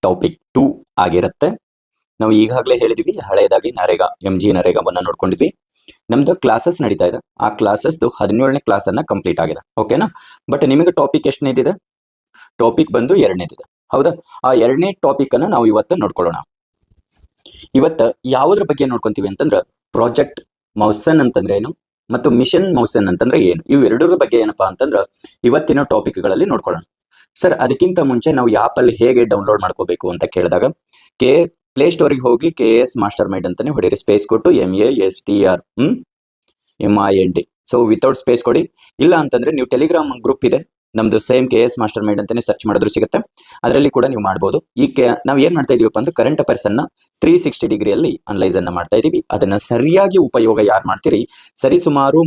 Topic 2 ಆಗಿರುತ್ತೆ. ನಾವು ಈಗಾಗಲೇ ಹೇಳಿದ್ವಿ, ಹಳೆಯದಾಗಿ ನರೇಗಾ MG ನರೇಗಾವನ್ನು ನೋಡ್ಕೊಂಡಿದ್ವಿ. ನಮ್ದು ಕ್ಲಾಸಸ್ ನಡೀತಾ ಇದೆ. ಆ ಕ್ಲಾಸಸ್ದು 17ನೇ ಕ್ಲಾಸ್ ಅನ್ನ ಕಂಪ್ಲೀಟ್ ಆಗಿದೆ. ಓಕೆನಾ? ಬಟ್ ನಿಮಗೆ ಟಾಪಿಕ್ ಎಷ್ಟನೇದಿದೆ? ಟಾಪಿಕ್ ಬಂದು 2ನೇದಿದೆ. ಹೌದಾ? ಆ 2ನೇ ಟಾಪಿಕ್ ಅನ್ನ ನಾವು ಇವತ್ತು ನೋಡ್ಕೊಳ್ಳೋಣ. ಇವತ್ತು ಯಾವುದ್ರ ಬಗ್ಗೆ ನೋಡ್ಕೊಂತೀವಿ ಅಂತಂದ್ರೆ, ಪ್ರಾಜೆಕ್ಟ್ ಮೌಸನ್ ಅಂತಂದ್ರೆ ಏನು ಮತ್ತು ಮಿಷನ್ ಮೌಸನ್ ಅಂತಂದ್ರೆ ಏನು, ಇವು ಎರಡರ ಬಗ್ಗೆ ಏನಪ್ಪಾ ಅಂತಂದ್ರೆ ಇವತ್ತಿನ ಟಾಪಿಕ್ಗಳಲ್ಲಿ ನೋಡ್ಕೊಳ್ಳೋಣ. ಸರ್, ಅದಕ್ಕಿಂತ ಮುಂಚೆ ನಾವು ಆ್ಯಪ್ ಅಲ್ಲಿ ಹೇಗೆ ಡೌನ್ಲೋಡ್ ಮಾಡ್ಕೋಬೇಕು ಅಂತ ಕೇಳಿದಾಗ, ಪ್ಲೇ ಸ್ಟೋರಿಗೆ ಹೋಗಿ KS ಮಾಸ್ಟರ್ ಮೈಂಡ್ ಅಂತಾನೆ ಹೊಡೀರಿ, ಸ್ಪೇಸ್ ಕೊಟ್ಟು MASTR MIND. So without space ಕೊಡಿ. ಇಲ್ಲ ಅಂತಂದ್ರೆ ನೀವು ಟೆಲಿಗ್ರಾಮ್ ಗ್ರೂಪ್ ಇದೆ ನಮ್ದು, ಸೇಮ್ KS ಮಾಸ್ಟರ್ ಮೈಂಡ್ ಅಂತಾನೆ ಸರ್ಚ್ ಮಾಡಿದ್ರು ಸಿಗುತ್ತೆ. ಅದರಲ್ಲಿ ಕೂಡ ನೀವು ಮಾಡ್ಬೋದು. ನಾವು ಏನ್ ಮಾಡ್ತಾ ಇದೀವಪ್ಪ ಅಂದ್ರೆ, ಕರೆಂಟ್ ಅಫೇರ್ಸ್ ಅನ್ನ 360 ಡಿಗ್ರಿಯಲ್ಲಿ ಅನಲೈಸ್ ಅನ್ನ ಮಾಡ್ತಾ ಇದೀವಿ. ಅದನ್ನ ಸರಿಯಾಗಿ ಉಪಯೋಗ ಯಾರು ಮಾಡ್ತೀರಿ, ಸರಿಸುಮಾರು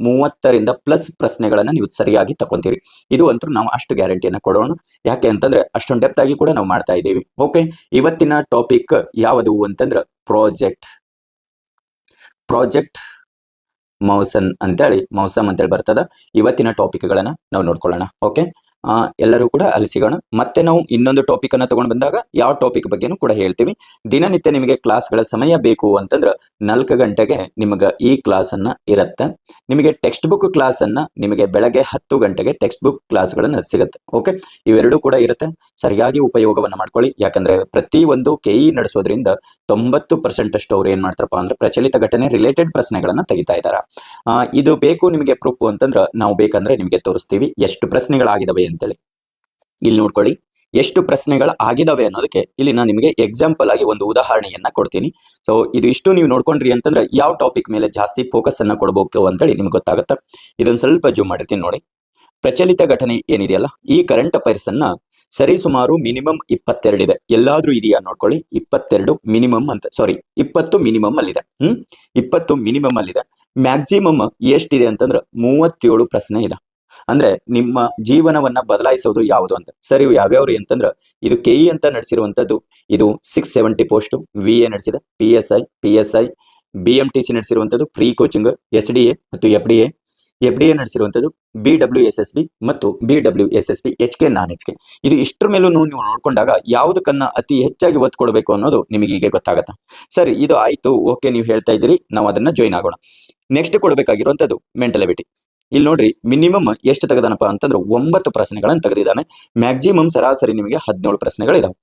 30ರಿಂದ ಪ್ಲಸ್ ಪ್ರಶ್ನೆಗಳನ್ನ ನೀವು ಸರಿಯಾಗಿ ತಕೊಂತೀರಿ. ಇದು ಅಂತೂ ನಾವು ಅಷ್ಟು ಗ್ಯಾರಂಟಿಯನ್ನ ಕೊಡೋಣ. ಯಾಕೆ ಅಂತಂದ್ರೆ ಅಷ್ಟೊಂದು ಡೆಪ್ತ್ ಆಗಿ ಕೂಡ ನಾವು ಮಾಡ್ತಾ ಇದ್ದೀವಿ. ಓಕೆ, ಇವತ್ತಿನ ಟಾಪಿಕ್ ಯಾವುದು ಅಂತಂದ್ರೆ ಪ್ರಾಜೆಕ್ಟ್ ಮೌಸಮ್ ಅಂತೇಳಿ ಬರ್ತದ. ಇವತ್ತಿನ ಟಾಪಿಕ್ ಗಳನ್ನ ನಾವು ನೋಡ್ಕೊಳ್ಳೋಣ. ಓಕೆ, ಎಲ್ಲರೂ ಕೂಡ ಅಲ್ಲಿ ಸಿಗೋಣ. ಮತ್ತೆ ನಾವು ಇನ್ನೊಂದು ಟಾಪಿಕ್ ಅನ್ನ ತಗೊಂಡು ಬಂದಾಗ ಯಾವ ಟಾಪಿಕ್ ಬಗ್ಗೆನೂ ಕೂಡ ಹೇಳ್ತೀವಿ. ದಿನನಿತ್ಯ ನಿಮಗೆ ಕ್ಲಾಸ್ಗಳ ಸಮಯ ಬೇಕು ಅಂತಂದ್ರೆ 4 ಗಂಟೆಗೆ ನಿಮಗೆ ಈ ಕ್ಲಾಸ್ ಅನ್ನ ಇರುತ್ತೆ. ನಿಮಗೆ ಟೆಕ್ಸ್ಟ್ ಬುಕ್ ಕ್ಲಾಸ್ ಅನ್ನ ನಿಮಗೆ ಬೆಳಗ್ಗೆ 10 ಗಂಟೆಗೆ ಟೆಕ್ಸ್ಟ್ ಬುಕ್ ಕ್ಲಾಸ್ಗಳನ್ನ ಸಿಗುತ್ತೆ. ಓಕೆ, ಇವೆರಡೂ ಕೂಡ ಇರುತ್ತೆ. ಸರಿಯಾಗಿ ಉಪಯೋಗವನ್ನ ಮಾಡ್ಕೊಳ್ಳಿ. ಯಾಕಂದ್ರೆ ಪ್ರತಿ ಒಂದು KE ನಡೆಸೋದ್ರಿಂದ 90% ಅಷ್ಟು ಅವ್ರು ಏನ್ ಮಾಡ್ತಾರಪ್ಪ ಅಂದ್ರೆ ಪ್ರಚಲಿತ ಘಟನೆ ರಿಲೇಟೆಡ್ ಪ್ರಶ್ನೆಗಳನ್ನ ತೆಗಿತಾ ಇದಾರ. ಇದು ಬೇಕು ನಿಮಗೆ ಪ್ರೂಫ್ ಅಂತಂದ್ರೆ, ನಾವು ಬೇಕಂದ್ರೆ ನಿಮಗೆ ತೋರಿಸ್ತೀವಿ ಎಷ್ಟು ಪ್ರಶ್ನೆಗಳಾಗಿದಾವೆ ಅಂತೇಳಿ. ಇಲ್ಲಿ ನೋಡ್ಕೊಳ್ಳಿ, ಎಷ್ಟು ಪ್ರಶ್ನೆಗಳು ಆಗಿದಾವೆ ಅನ್ನೋದಕ್ಕೆ ಇಲ್ಲಿ ನಾನು ನಿಮಗೆ ಎಕ್ಸಾಂಪಲ್ ಆಗಿ ಒಂದು ಉದಾಹರಣೆಯನ್ನ ಕೊಡ್ತೀನಿ. ಸೊ ಇದು ಇಷ್ಟು ನೀವು ನೋಡ್ಕೊಂಡ್ರಿ ಅಂತಂದ್ರೆ ಯಾವ ಟಾಪಿಕ್ ಮೇಲೆ ಜಾಸ್ತಿ ಫೋಕಸ್ ಅನ್ನ ಕೊಡಬೇಕು ಅಂತೇಳಿ ನಿಮ್ಗೆ ಗೊತ್ತಾಗುತ್ತೆ. ಇದೊಂದು ಸ್ವಲ್ಪ ಜೂಮ್ ಮಾಡಿರ್ತೀನಿ ನೋಡಿ. ಪ್ರಚಲಿತ ಘಟನೆ ಏನಿದೆಯಲ್ಲ, ಈ ಕರೆಂಟ್ ಅಫೈರ್ಸ್ ಅನ್ನ ಸರಿಸುಮಾರು ಮಿನಿಮಮ್ 22 ಇದೆ. ಎಲ್ಲಾದ್ರೂ ಇದೆಯಾ ನೋಡ್ಕೊಳ್ಳಿ. 22 ಮಿನಿಮಮ್ ಅಂತ, ಸಾರಿ 20 ಮಿನಿಮಮ್ ಅಲ್ಲಿದೆ. 20 ಮಿನಿಮಮ್ ಅಲ್ಲಿದೆ. ಮ್ಯಾಕ್ಸಿಮಮ್ ಎಷ್ಟಿದೆ ಅಂತಂದ್ರೆ 37 ಪ್ರಶ್ನೆ ಇದೆ. ಅಂದ್ರೆ ನಿಮ್ಮ ಜೀವನವನ್ನ ಬದಲಾಯಿಸೋದು ಯಾವುದು ಅಂತ. ಸರಿ, ಯಾವ್ಯಾವ್ರಿ ಅಂತಂದ್ರೆ, ಇದು KE ಅಂತ ನಡೆಸಿರುವಂತದ್ದು, ಇದು 670 ಪೋಸ್ಟ್ VA ನಡೆಸಿದೆ, PSI BMTC ನಡೆಸಿರುವಂತದ್ದು, ಪ್ರೀ ಕೋಚಿಂಗ್ SDA ಮತ್ತು FDA ನಡೆಸಿರುವಂತದ್ದು, BWSSB ಮತ್ತು BWSSB HK ನಾನ್ HK. ಇದು ಇಷ್ಟರ ಮೇಲೂ ನೀವು ನೋಡ್ಕೊಂಡಾಗ ಯಾವುದಕ್ಕನ್ನ ಅತಿ ಹೆಚ್ಚಾಗಿ ಒತ್ತು ಕೊಡಬೇಕು ಅನ್ನೋದು ನಿಮಗೆ ಈಗ ಗೊತ್ತಾಗತ್ತ. ಸರಿ, ಇದು ಆಯ್ತು. ಓಕೆ, ನೀವು ಹೇಳ್ತಾ ಇದ್ದೀರಿ, ನಾವು ಅದನ್ನ ಜಾಯಿನ್ ಆಗೋಣ. ನೆಕ್ಸ್ಟ್ ಕೊಡಬೇಕಾಗಿರುವಂತದ್ದು ಮೆಂಟಲ್ ಎಬಿಲಿಟಿ. ಇಲ್ಲಿ ನೋಡ್ರಿ, ಮಿನಿಮಮ್ ಎಷ್ಟು ತೆಗೆದಾನಪ್ಪ ಅಂತಂದ್ರೆ 9 ಪ್ರಶ್ನೆಗಳನ್ನು ತೆಗೆದಿದ್ದಾನೆ. ಮ್ಯಾಕ್ಸಿಮಮ್ ಸರಾಸರಿ ನಿಮಗೆ 17 ಪ್ರಶ್ನೆಗಳಿದಾವೆ.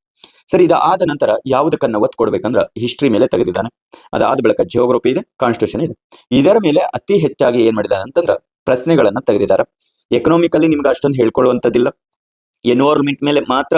ಸರಿ, ಇದಾದ ನಂತರ ಯಾವುದಕ್ಕನ್ನ ಒತ್ತು ಕೊಡ್ಬೇಕಂದ್ರೆ ಹಿಸ್ಟ್ರಿ ಮೇಲೆ ತೆಗೆದಿದ್ದಾನೆ. ಅದಾದ ಬಳಿಕ ಜಿಯೋಗ್ರಫಿ ಇದೆ, ಕಾನ್ಸ್ಟಿಟ್ಯೂಷನ್ ಇದೆ. ಇದರ ಮೇಲೆ ಅತಿ ಹೆಚ್ಚಾಗಿ ಏನ್ ಮಾಡಿದಾನೆ ಅಂತಂದ್ರೆ ಪ್ರಶ್ನೆಗಳನ್ನ ತೆಗೆದಿದ್ದಾರೆ. ಎಕನಾಮಿಕಲ್ಲಿ ನಿಮ್ಗೆ ಅಷ್ಟೊಂದು ಹೇಳ್ಕೊಳ್ಳುವಂಥದ್ದಿಲ್ಲ. ಎನ್ವೈರನ್ಮೆಂಟ್ ಮೇಲೆ ಮಾತ್ರ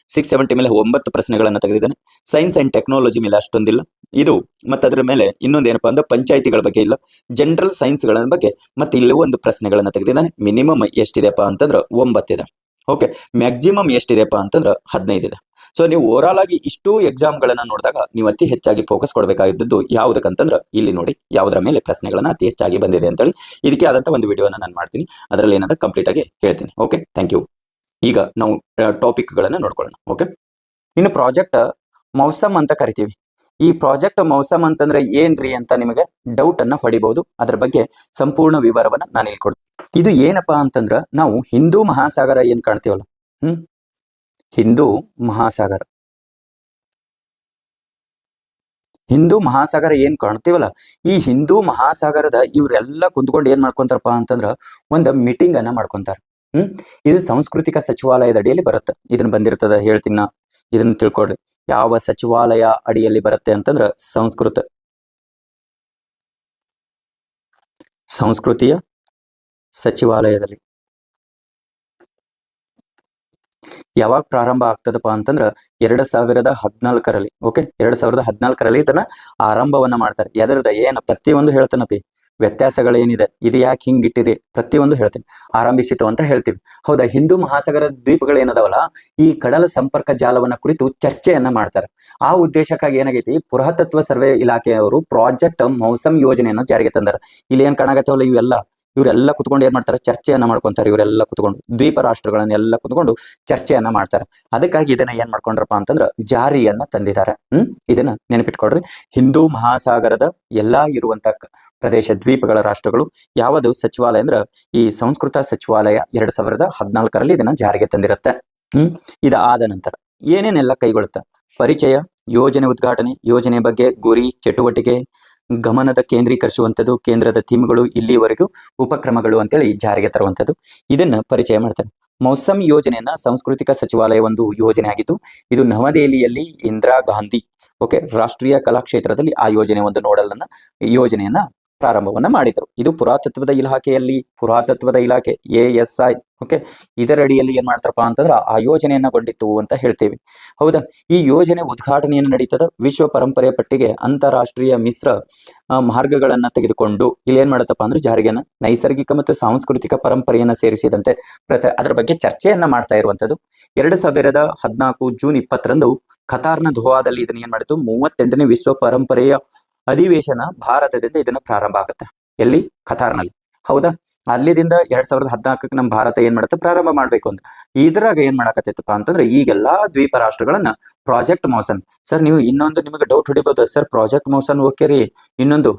670 ಮೇಲೆ 9 ಪ್ರಶ್ನೆಗಳನ್ನ ತೆಗೆದಿದ್ದಾನೆ. ಸೈನ್ಸ್ ಅಂಡ್ ಟೆಕ್ನಾಲಜಿ ಮೇಲೆ ಅಷ್ಟೊಂದಿಲ್ಲ ಇದು. ಮತ್ತೆ ಅದರ ಮೇಲೆ ಇನ್ನೊಂದೇನಪ್ಪಾ ಅಂದ್ರೆ ಪಂಚಾಯಿತಿಗಳ ಬಗ್ಗೆ ಇಲ್ಲ, ಜನರಲ್ ಸೈನ್ಸ್ ಗಳ ಬಗ್ಗೆ ಮತ್ತೆ ಇಲ್ಲಿ ಒಂದು ಪ್ರಶ್ನೆಗಳನ್ನ ತೆಗೆದಿದ್ದಾನೆ. ಮಿನಿಮಮ್ ಎಷ್ಟಿದೆಪ್ಪ ಅಂತಂದ್ರೆ 9 ಇದೆ. ಓಕೆ, ಮ್ಯಾಕ್ಸಿಮಮ್ ಎಷ್ಟಿದೆಪ್ಪ ಅಂತಂದ್ರೆ 15 ಇದೆ. ಸೊ ನೀವು ಓವರ್ ಆಲ್ ಆಗಿ ಇಷ್ಟು ಎಕ್ಸಾಮ್ ಗಳನ್ನ ನೋಡಿದಾಗ ನೀವು ಅತಿ ಹೆಚ್ಚಾಗಿ ಫೋಕಸ್ ಕೊಡಬೇಕಾಗಿದ್ದು ಯಾವುದಕ್ಕಂತಂದ್ರೆ, ಇಲ್ಲಿ ನೋಡಿ ಯಾವುದರ ಮೇಲೆ ಪ್ರಶ್ನೆಗಳನ್ನ ಅತಿ ಹೆಚ್ಚಾಗಿ ಬಂದಿದೆ ಅಂತೇಳಿ. ಇದಕ್ಕೆ ಆದಂತ ಒಂದು ವಿಡಿಯೋನ ನಾನು ಮಾಡ್ತೀನಿ, ಅದರಲ್ಲಿ ಏನಂತ ಕಂಪ್ಲೀಟ್ ಆಗಿ ಹೇಳ್ತೀನಿ. Okay, thank you. ಈಗ ನಾವು ಟಾಪಿಕ್ ಗಳನ್ನ ನೋಡ್ಕೊಳ್ಳೋಣ. ಓಕೆ, ಇನ್ನು ಪ್ರಾಜೆಕ್ಟ್ ಮೌಸಮ್ ಅಂತ ಕರಿತೀವಿ. ಈ ಪ್ರಾಜೆಕ್ಟ್ ಮೌಸಮ್ ಅಂತಂದ್ರೆ ಏನ್ರಿ ಅಂತ ನಿಮಗೆ ಡೌಟ್ ಅನ್ನ ಹೊಡಿಬಹುದು. ಅದ್ರ ಬಗ್ಗೆ ಸಂಪೂರ್ಣ ವಿವರವನ್ನ ನಾನು ಇಲ್ಲಿ ಕೊಡ್ತೀನಿ. ಇದು ಏನಪ್ಪಾ ಅಂತಂದ್ರ, ನಾವು ಹಿಂದೂ ಮಹಾಸಾಗರ ಏನ್ ಕಾಣ್ತೀವಲ್ಲ, ಹಿಂದೂ ಮಹಾಸಾಗರ ಏನ್ ಕಾಣ್ತೀವಲ್ಲ, ಈ ಹಿಂದೂ ಮಹಾಸಾಗರದ ಇವರೆಲ್ಲ ಕುಂತ್ಕೊಂಡು ಏನ್ ಮಾಡ್ಕೊಂತಾರಪ್ಪ ಅಂತಂದ್ರ ಒಂದು ಮೀಟಿಂಗ್ ಅನ್ನ ಮಾಡ್ಕೊಂತಾರ. ಇದು ಸಾಂಸ್ಕೃತಿಕ ಸಚಿವಾಲಯದ ಅಡಿಯಲ್ಲಿ ಬರುತ್ತೆ. ಇದನ್ನ ಬಂದಿರ್ತದ, ಹೇಳ್ತೀನ, ಇದನ್ನ ತಿಳ್ಕೊಡ್ರಿ. ಯಾವ ಸಚಿವಾಲಯ ಅಡಿಯಲ್ಲಿ ಬರುತ್ತೆ ಅಂತಂದ್ರ ಸಂಸ್ಕೃತಿಯ ಸಚಿವಾಲಯದಲ್ಲಿ. ಯಾವಾಗ ಪ್ರಾರಂಭ ಆಗ್ತದಪ್ಪ ಅಂತಂದ್ರ 2014ರಲ್ಲಿ. ಓಕೆ, 2014ರಲ್ಲಿ ಇದನ್ನ ಆರಂಭವನ್ನ ಮಾಡ್ತಾರೆ. ಎದರದ ಏನ ಪ್ರತಿಯೊಂದು ಹೇಳ್ತಾನಪಿ, ವ್ಯತ್ಯಾಸಗಳೇನಿದೆ, ಇದು ಯಾಕೆ ಹಿಂಗಿಟ್ಟಿರಿ, ಪ್ರತಿಯೊಂದು ಹೇಳ್ತೀನಿ. ಆರಂಭಿಸಿತು ಅಂತ ಹೇಳ್ತೀವಿ. ಹೌದಾ? ಹಿಂದೂ ಮಹಾಸಾಗರ ದ್ವೀಪಗಳೇನದಾವಲ್ಲ, ಈ ಕಡಲ ಸಂಪರ್ಕ ಜಾಲವನ್ನ ಕುರಿತು ಚರ್ಚೆಯನ್ನ ಮಾಡ್ತಾರೆ. ಆ ಉದ್ದೇಶಕ್ಕಾಗಿ ಏನಾಗೈತಿ, ಪುರಾತತ್ವ ಸರ್ವೆ ಇಲಾಖೆಯವರು ಪ್ರಾಜೆಕ್ಟ್ ಮೌಸಮ್ ಯೋಜನೆಯನ್ನು ಜಾರಿಗೆ ತಂದಾರ. ಇಲ್ಲಿ ಏನ್ ಕಾಣಾಗತ್ತವಲ್ಲ, ಇವರೆಲ್ಲ ಕುತ್ಕೊಂಡು ಏನ್ ಮಾಡ್ತಾರೆ, ಚರ್ಚೆಯನ್ನ ಮಾಡ್ಕೊಂತಾರೆ. ಇವರೆಲ್ಲ ಕುತ್ಕೊಂಡು ದ್ವೀಪ ರಾಷ್ಟ್ರಗಳನ್ನೆಲ್ಲ ಕುತ್ಕೊಂಡು ಚರ್ಚೆಯನ್ನ ಮಾಡ್ತಾರೆ. ಅದಕ್ಕಾಗಿ ಇದನ್ನ ಏನ್ ಮಾಡ್ಕೊಂಡ್ರಪ್ಪ ಅಂತಂದ್ರ ಜಾರಿಯನ್ನ ತಂದಿದ್ದಾರೆ. ಇದನ್ನ ನೆನಪಿಟ್ಕೊಡ್ರಿ. ಹಿಂದೂ ಮಹಾಸಾಗರದ ಎಲ್ಲಾ ಇರುವಂತ ಪ್ರದೇಶ ದ್ವೀಪಗಳ ರಾಷ್ಟ್ರಗಳು ಯಾವುದು ಸಚಿವಾಲಯ ಅಂದ್ರ ಈ ಸಂಸ್ಕೃತ ಸಚಿವಾಲಯ 2014ರಲ್ಲಿ ಇದನ್ನ ಜಾರಿಗೆ ತಂದಿರುತ್ತೆ. ಇದಾದ ನಂತರ ಏನೇನೆಲ್ಲ ಕೈಗೊಳ್ಳುತ್ತೆ? ಪರಿಚಯ, ಯೋಜನೆ ಉದ್ಘಾಟನೆ, ಯೋಜನೆ ಬಗ್ಗೆ ಗುರಿ, ಚಟುವಟಿಕೆ, ಗಮನದ ಕೇಂದ್ರೀಕರಿಸುವಂಥದ್ದು, ಕೇಂದ್ರದ ಥೀಮ್ಗಳು, ಇಲ್ಲಿವರೆಗೂ ಉಪಕ್ರಮಗಳು ಅಂತೇಳಿ ಜಾರಿಗೆ ತರುವಂಥದ್ದು. ಇದನ್ನ ಪರಿಚಯ ಮಾಡ್ತಾರೆ. ಮೌಸಮ್ ಯೋಜನೆಯನ್ನ ಸಾಂಸ್ಕೃತಿಕ ಸಚಿವಾಲಯ ಒಂದು ಯೋಜನೆ ಆಗಿದ್ದು, ಇದು ನವದೆಹಲಿಯಲ್ಲಿ ಇಂದಿರಾ ಗಾಂಧಿ ರಾಷ್ಟ್ರೀಯ ಕಲಾಕ್ಷೇತ್ರದಲ್ಲಿ ಆ ಯೋಜನೆ ಒಂದು ಯೋಜನೆಯನ್ನ ಪ್ರಾರಂಭವನ್ನ ಮಾಡಿದರು. ಇದು ಪುರಾತತ್ವದ ಇಲಾಖೆ ASI ಇದರ ಅಡಿಯಲ್ಲಿ ಏನ್ ಮಾಡ್ತಾರಪ್ಪ ಅಂತಂದ್ರೆ ಆ ಯೋಜನೆಯನ್ನ ಗೊಂಡಿತ್ತು ಅಂತ ಹೇಳ್ತೇವೆ. ಹೌದಾ? ಈ ಯೋಜನೆ ಉದ್ಘಾಟನೆಯನ್ನು ನಡೀತದ ವಿಶ್ವ ಪರಂಪರೆಯ ಪಟ್ಟಿಗೆ ಅಂತಾರಾಷ್ಟ್ರೀಯ ಮಿಶ್ರ ಮಾರ್ಗಗಳನ್ನ ತೆಗೆದುಕೊಂಡು ಇಲ್ಲಿ ಏನ್ ಮಾಡತ್ತಪ್ಪ ಅಂದ್ರೆ ಜಾರಿಗೆನ ನೈಸರ್ಗಿಕ ಮತ್ತು ಸಾಂಸ್ಕೃತಿಕ ಪರಂಪರೆಯನ್ನ ಸೇರಿಸಿದಂತೆ ಅದರ ಬಗ್ಗೆ ಚರ್ಚೆಯನ್ನ ಮಾಡ್ತಾ ಇರುವಂತದ್ದು. 2014 ಜೂನ್ 20ರಂದು ಖತಾರ್ನ ದೋಹಾದಲ್ಲಿ ಇದನ್ನ ಏನ್ ಮಾಡಿತು 38ನೇ ವಿಶ್ವ ಪರಂಪರೆಯ ಅಧಿವೇಶನ ಭಾರತದಿಂದ ಇದನ್ನ ಪ್ರಾರಂಭ ಆಗುತ್ತೆ. ಎಲ್ಲಿ? ಖತಾರ್ನಲ್ಲಿ. ಹೌದಾ? ಅಲ್ಲಿದಿಂದ 2014ಕ್ಕೆ ನಮ್ಮ ಭಾರತ ಏನ್ ಮಾಡುತ್ತೆ ಪ್ರಾರಂಭ ಮಾಡ್ಬೇಕು ಅಂತ. ಇದ್ರಾಗ ಏನ್ ಮಾಡಕತ್ತೈತಪ್ಪ ಅಂತಂದ್ರೆ ಈಗೆಲ್ಲಾ ದ್ವೀಪ ರಾಷ್ಟ್ರಗಳನ್ನ ಪ್ರಾಜೆಕ್ಟ್ ಮೌಸನ್. ಸರ್ ನೀವು ಇನ್ನೊಂದು ನಿಮಗೆ ಡೌಟ್ ಹೊಡಿಬಹುದು, ಸರ್ ಪ್ರಾಜೆಕ್ಟ್ ಮೌಸನ್ ಓಕೆ ರೀ, ಇನ್ನೊಂದು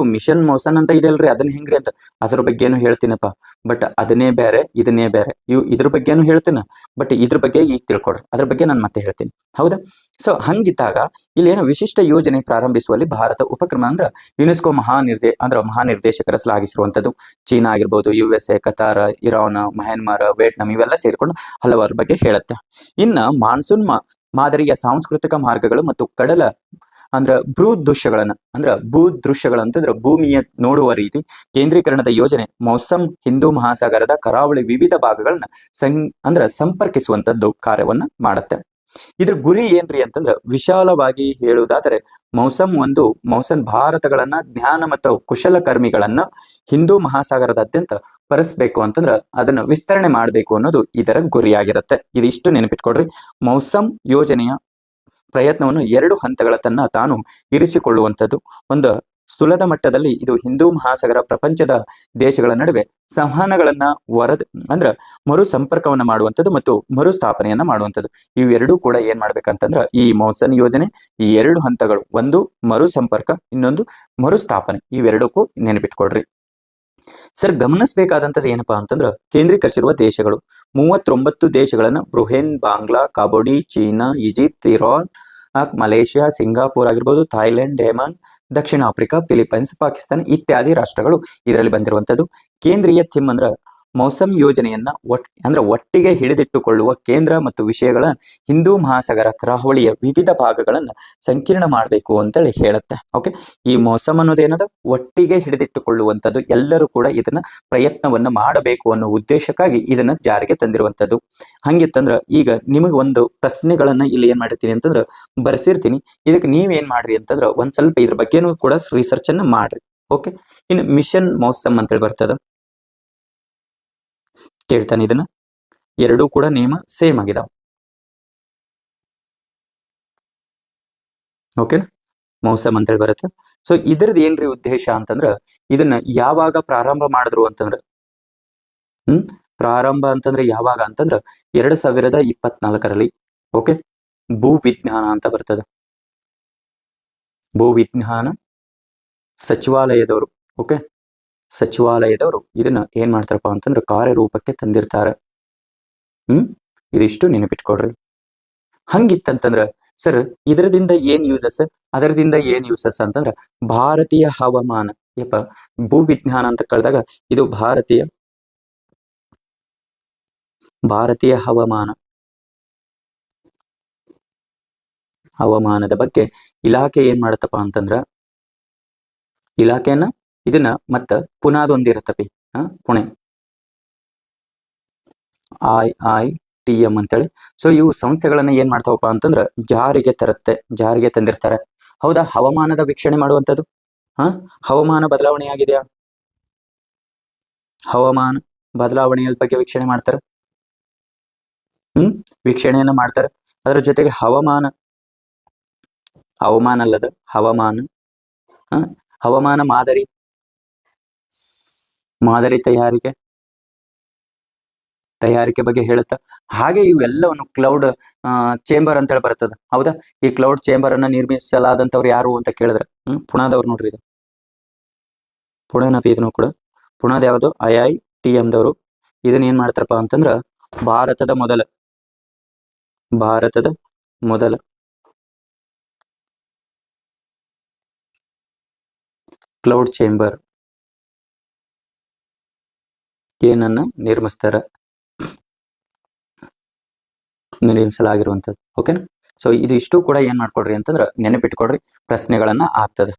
ಮಿಷನ್ ಮೌಸನ್ ಅಂತ ಇದೆಯಲ್ರಿ ಅದನ್ನ ಹೆಂಗ್ರಿ ಅಂತ, ಅದ್ರ ಬಗ್ಗೆನು ಹೇಳ್ತೀನಪ್ಪ. ಬಟ್ ಅದನ್ನೇ ಬೇರೆ ಇದನ್ನೇ ಬೇರೆ. ಇದ್ರ ಬಗ್ಗೆನು ಹೇಳ್ತೀನಿ, ಬಟ್ ಇದ್ರ ಬಗ್ಗೆ ಈಗ ತಿಳ್ಕೊಡ್ರಿ, ಅದ್ರ ಬಗ್ಗೆ ನಾನು ಮತ್ತೆ ಹೇಳ್ತೀನಿ. ಹೌದಾ? ಸೊ ಹಂಗಿದ್ದಾಗ ಇಲ್ಲಿ ಏನು ವಿಶಿಷ್ಟ ಯೋಜನೆ ಪ್ರಾರಂಭಿಸುವಲ್ಲಿ ಭಾರತ ಉಪಕ್ರಮ ಅಂದ್ರೆ ಯುನೆಸ್ಕೋ ಮಹಾನಿರ್ದೇಶಕರ ಶ್ಲಾಘಿಸಿರುವಂತದ್ದು. ಚೀನಾ ಆಗಿರ್ಬೋದು, USA, Qatar, Iran, Myanmar, Vietnam ಇವೆಲ್ಲ ಸೇರಿಕೊಂಡು ಹಲವಾರು ಬಗ್ಗೆ ಹೇಳುತ್ತೆ. ಇನ್ನ ಮಾನ್ಸೂನ್ ಮಾದರಿಯ ಸಾಂಸ್ಕೃತಿಕ ಮಾರ್ಗಗಳು ಮತ್ತು ಕಡಲ ಭೂದೃಶ್ಯಗಳಂತಂದ್ರೆ ಭೂಮಿಯ ನೋಡುವ ರೀತಿ ಕೇಂದ್ರೀಕರಣದ ಯೋಜನೆ ಮೌಸಮ್ ಹಿಂದೂ ಮಹಾಸಾಗರದ ಕರಾವಳಿ ವಿವಿಧ ಭಾಗಗಳನ್ನ ಸಂಪರ್ಕಿಸುವಂತದ್ದು ಕಾರ್ಯವನ್ನ ಮಾಡುತ್ತೆ. ಇದ್ರ ಗುರಿ ಏನ್ರಿ ಅಂತಂದ್ರ ವಿಶಾಲವಾಗಿ ಹೇಳುವುದಾದರೆ ಮೌಸಮ್ ಭಾರತಗಳನ್ನ ಜ್ಞಾನ ಮತ್ತು ಕುಶಲಕರ್ಮಿಗಳನ್ನ ಹಿಂದೂ ಮಹಾಸಾಗರದಾದ್ಯಂತ ಪರಸ್ಬೇಕು ಅಂತಂದ್ರ ಅದನ್ನ ವಿಸ್ತರಣೆ ಮಾಡಬೇಕು ಅನ್ನೋದು ಇದರ ಗುರಿಯಾಗಿರುತ್ತೆ. ಇದಿಷ್ಟು ನೆನಪಿಟ್ಕೊಡ್ರಿ. ಮೌಸಮ್ ಯೋಜನೆಯ ಪ್ರಯತ್ನವನ್ನು 2 ಹಂತಗಳ ತನ್ನ ತಾನು ಇರಿಸಿಕೊಳ್ಳುವಂಥದ್ದು. ಒಂದು ಸ್ಥೂಲದ ಮಟ್ಟದಲ್ಲಿ ಇದು ಹಿಂದೂ ಮಹಾಸಾಗರ ಪ್ರಪಂಚದ ದೇಶಗಳ ನಡುವೆ ಸಂವಹನಗಳನ್ನ ಮರು ಸಂಪರ್ಕವನ್ನ ಮಾಡುವಂಥದ್ದು ಮತ್ತು ಮರುಸ್ಥಾಪನೆಯನ್ನ ಮಾಡುವಂಥದ್ದು. ಇವೆರಡೂ ಕೂಡ ಏನ್ ಮಾಡ್ಬೇಕಂತಂದ್ರ ಈ ಮೌಸಮ್ ಯೋಜನೆ ಈ 2 ಹಂತಗಳು, ಒಂದು ಮರು ಸಂಪರ್ಕ, ಇನ್ನೊಂದು ಮರುಸ್ಥಾಪನೆ, ಇವೆರಡಕ್ಕೂ ನೆನಪಿಟ್ಕೊಡ್ರಿ. ಸರ್ ಗಮನಿಸಬೇಕಾದಂಥದ್ದು ಏನಪ್ಪಾ ಅಂತಂದ್ರ ಕೇಂದ್ರೀಕರಿಸಿರುವ ದೇಶಗಳು 39 ದೇಶಗಳನ್ನ ಬ್ರುಹೇನ್, ಬಾಂಗ್ಲಾ, ಕಾಬೋಡಿ, China, Egypt, Iran, Malaysia, Singapore ಆಗಿರ್ಬೋದು, ಥಾಯ್ಲೆಂಡ್, ಯೆಮನ್, ದಕ್ಷಿಣ ಆಫ್ರಿಕಾ, ಫಿಲಿಪೈನ್ಸ್, ಪಾಕಿಸ್ತಾನ ಇತ್ಯಾದಿ ರಾಷ್ಟ್ರಗಳು ಇದರಲ್ಲಿ ಬಂದಿರುವಂತದ್ದು. ಕೇಂದ್ರೀಯ ಥೀಮ್ ಅಂದ್ರ ಮೌಸಮ್ ಯೋಜನೆಯನ್ನ ಒಟ್ಟಿಗೆ ಹಿಡಿದಿಟ್ಟುಕೊಳ್ಳುವ ಕೇಂದ್ರ ಮತ್ತು ವಿಷಯಗಳ ಹಿಂದೂ ಮಹಾಸಾಗರ ಕರಾವಳಿಯ ವಿವಿಧ ಭಾಗಗಳನ್ನ ಸಂಕೀರ್ಣ ಮಾಡಬೇಕು ಅಂತೇಳಿ ಹೇಳುತ್ತೆ. ಈ ಮೌಸಮ್ ಅನ್ನೋದೇನದ ಒಟ್ಟಿಗೆ ಹಿಡಿದಿಟ್ಟುಕೊಳ್ಳುವಂಥದ್ದು. ಎಲ್ಲರೂ ಕೂಡ ಇದನ್ನ ಪ್ರಯತ್ನವನ್ನ ಮಾಡಬೇಕು ಅನ್ನೋ ಉದ್ದೇಶಕ್ಕಾಗಿ ಇದನ್ನ ಜಾರಿಗೆ ತಂದಿರುವಂತದ್ದು. ಹಂಗಿತ್ತಂದ್ರ ಈಗ ನಿಮಗೆ ಒಂದು ಪ್ರಶ್ನೆಗಳನ್ನ ಇಲ್ಲಿ ಏನ್ ಮಾಡಿರ್ತೀನಿ ಅಂತಂದ್ರ ಬರ್ಸಿರ್ತೀನಿ. ಇದಕ್ಕೆ ನೀವೇನ್ ಮಾಡ್ರಿ ಅಂತಂದ್ರ ಒಂದ್ ಸ್ವಲ್ಪ ಇದ್ರ ಬಗ್ಗೆನೂ ಕೂಡ ರಿಸರ್ಚ್ ಅನ್ನ ಮಾಡ್ರಿ. ಇನ್ನು ಮಿಷನ್ ಮೌಸಮ್ ಅಂತೇಳಿ ಬರ್ತದ, ಕೇಳ್ತಾನೆ. ಇದನ್ನ ಎರಡೂ ಕೂಡ ನೇಮ ಸೇಮ್ ಆಗಿದಾವ. ಓಕೆನಾ? ಮೌಸಮ್ ಅಂತೇಳಿ ಬರುತ್ತೆ. ಸೊ ಇದ್ರದ್ದು ಏನ್ರಿ ಉದ್ದೇಶ ಅಂತಂದ್ರ ಇದನ್ನ ಯಾವಾಗ ಪ್ರಾರಂಭ ಮಾಡಿದ್ರು ಅಂತಂದ್ರ ಪ್ರಾರಂಭ ಅಂತಂದ್ರೆ ಯಾವಾಗ ಅಂತಂದ್ರ 2024ರಲ್ಲಿ ಭೂ ವಿಜ್ಞಾನ ಅಂತ ಬರ್ತದ. ಭೂ ವಿಜ್ಞಾನ ಸಚಿವಾಲಯದವರು ಸಚಿವಾಲಯದವರು ಇದನ್ನ ಏನ್ ಮಾಡ್ತಾರಪ್ಪ ಅಂತಂದ್ರೆ ಕಾರ್ಯರೂಪಕ್ಕೆ ತಂದಿರ್ತಾರೆ. ಇದಿಷ್ಟು ನೆನಪಿಟ್ಕೊಡ್ರಿ. ಹಂಗಿತ್ತಂತಂದ್ರ ಸರ್ ಇದರದಿಂದ ಏನ್ ಯೂಸಸ್, ಅದರದಿಂದ ಏನ್ ಯೂಸಸ್ ಅಂತಂದ್ರ ಭಾರತೀಯ ಹವಾಮಾನ ಭೂ ವಿಜ್ಞಾನ ಅಂತ ಕಳೆದಾಗ ಇದು ಭಾರತೀಯ ಹವಾಮಾನದ ಬಗ್ಗೆ ಇಲಾಖೆ ಏನ್ ಮಾಡತ್ತಪ್ಪ ಅಂತಂದ್ರ ಇಲಾಖೆಯನ್ನ ಇದನ್ನ ಮತ್ತ ಪುನಾದೊಂದಿರತ್ತಪಿ ಪುಣೆ IITM ಅಂತೇಳಿ. ಸೊ ಇವು ಸಂಸ್ಥೆಗಳನ್ನ ಏನ್ ಮಾಡ್ತಾವಪ್ಪ ಅಂತಂದ್ರ ಜಾರಿಗೆ ತಂದಿರ್ತಾರೆ. ಹೌದಾ? ಹವಾಮಾನದ ವೀಕ್ಷಣೆ ಮಾಡುವಂಥದ್ದು. ಹವಾಮಾನ ಬದಲಾವಣೆ ಆಗಿದೆಯಾ? ಹವಾಮಾನ ಬದಲಾವಣೆಯ ಬಗ್ಗೆ ವೀಕ್ಷಣೆ ಮಾಡ್ತಾರೆ. ವೀಕ್ಷಣೆಯನ್ನ ಮಾಡ್ತಾರೆ. ಅದರ ಜೊತೆಗೆ ಹವಾಮಾನ ಅಲ್ಲದ ಹವಾಮಾನ ಮಾದರಿ ತಯಾರಿಕೆ ಬಗ್ಗೆ ಹೇಳುತ್ತ. ಹಾಗೆ ಇವೆಲ್ಲವನ್ನು ಕ್ಲೌಡ್ ಚೇಂಬರ್ ಅಂತ ಹೇಳಿ ಬರ್ತದ. ಹೌದಾ? ಈ ಕ್ಲೌಡ್ ಚೇಂಬರ್ ಅನ್ನ ನಿರ್ಮಿಸಲಾದಂತವ್ರು ಯಾರು ಅಂತ ಕೇಳಿದ್ರೆ ಪುಣಾದವ್ರು ನೋಡ್ರಿ. ಇದು ಪುಣೆನಪಿ. ಇದನ್ನು ಕೂಡ ಪುಣಾದ ಯಾವುದು IITM ದವರು ಇದನ್ನ ಏನ್ ಮಾಡ್ತಾರಪ್ಪ ಅಂತಂದ್ರ ಭಾರತದ ಭಾರತದ ಮೊದಲ ಕ್ಲೌಡ್ ಚೇಂಬರ್ ಏನನ್ನ ನಿರ್ಮಿಸಲಾಗಿರುವಂಥದ್ದು. ಓಕೆನಾ. ಸೊ ಇದು ಇಷ್ಟು ಕೂಡ ಏನ್ ಮಾಡ್ಕೊಡ್ರಿ ಅಂತಂದ್ರೆ ನೆನಪಿಟ್ಕೊಡ್ರಿ, ಪ್ರಶ್ನೆಗಳನ್ನ ಆಗ್ತದೆ.